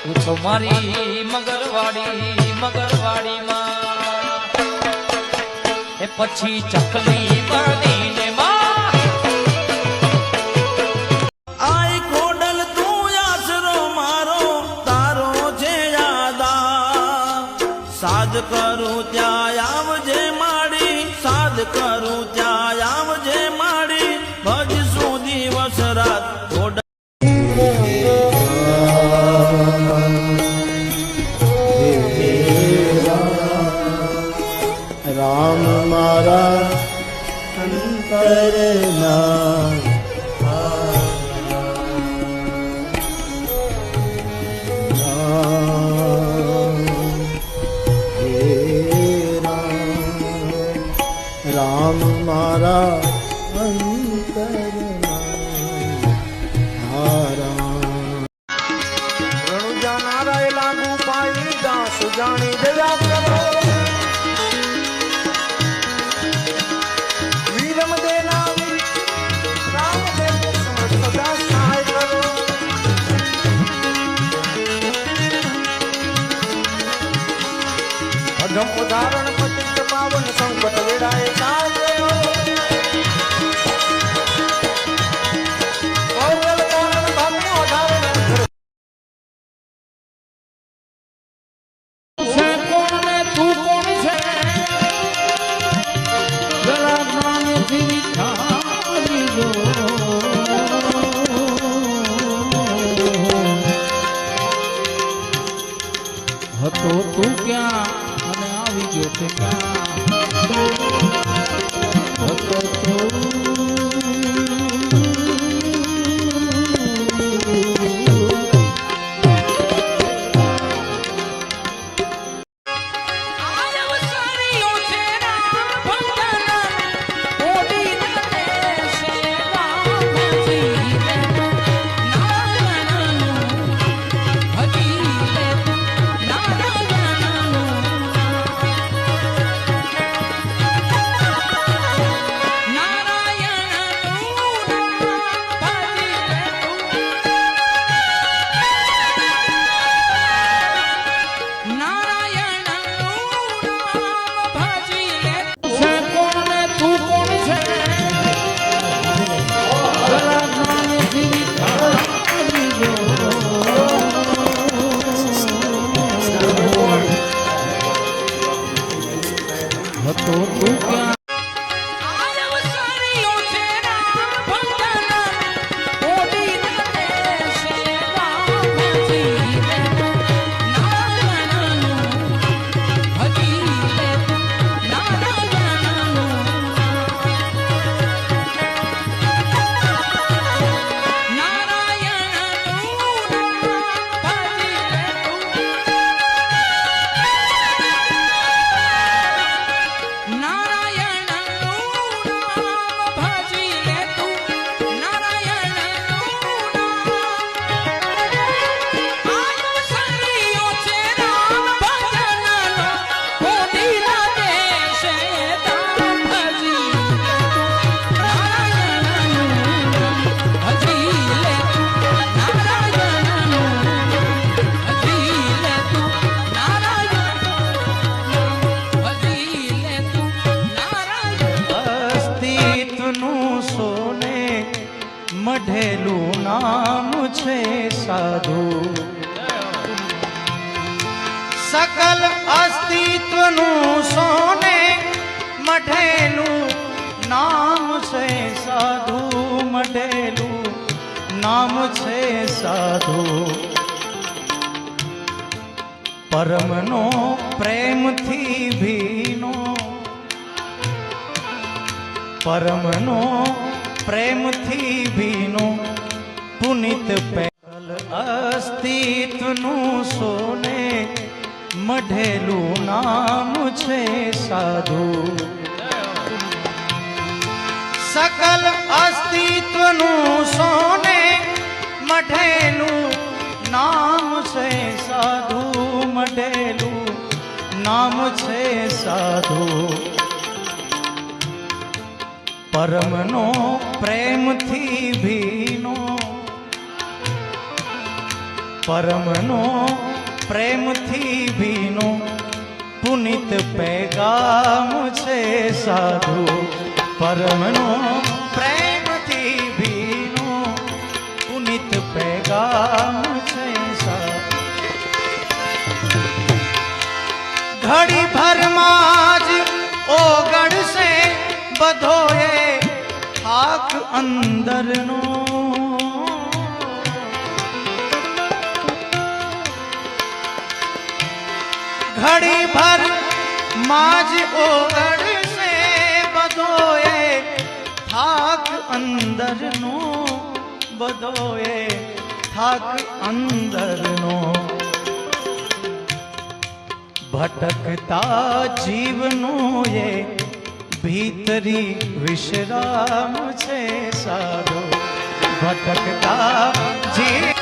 તું તો મારી મગરવાડી માં એ પછી ચકલી બનીને માં આઈ કોડલ તું આશરો મારો તારો છે યાદા સાદ કરું ત્યાં આવજે માડી સાદ કરું ત્યાં આવજે માડી ભજશું દિવસ રાત રામ મારા અંતરના રામ મારા અંતરના રણુજા નારાય લાગુ પાઈ દાસ જાણી દયા કરો અધમ ઉદાહરણ પતિત પાવન સંકટ વેડાય હતો તું ક્યાં અને આવી ગયો તે ક્યાં હતો તું હતો તું ક્યાં મઢેલું નામ છે સાધુ સકલ અસ્તિત્વનું સોને મઢેલું નામ છે સાધુ મઢેલું નામ છે સાધુ પરમનો પ્રેમથી ભીનો પરમનો પ્રેમથી ભીનો પુનિત પહેલ અસ્તિત્વનું સોને મઢેલું નામ છે સાધુ સકલ અસ્તિત્વનું સોને મઢેલું નામ છે સાધુ મઢેલું નામ છે સાધુ પરમનો પ્રેમથી ભીનો પરમનો પ્રેમથી ભીનો પુનિત પેગામ છે સાધુ પરમનો પ્રેમથી ભીનો પુનિત પેગામ છે સાધુ ઘડી ભરમાં જ ઓગળશે બધોએ થાક અંદરનો ઘડી ભર માં જ ઓગળશે બધોએ થાક અંદરનો બધોએ થાક અંદરનો ભટકતા જીવનો એ ભીતરી વિશ્રામ છે સાધો ભટકતા જીવ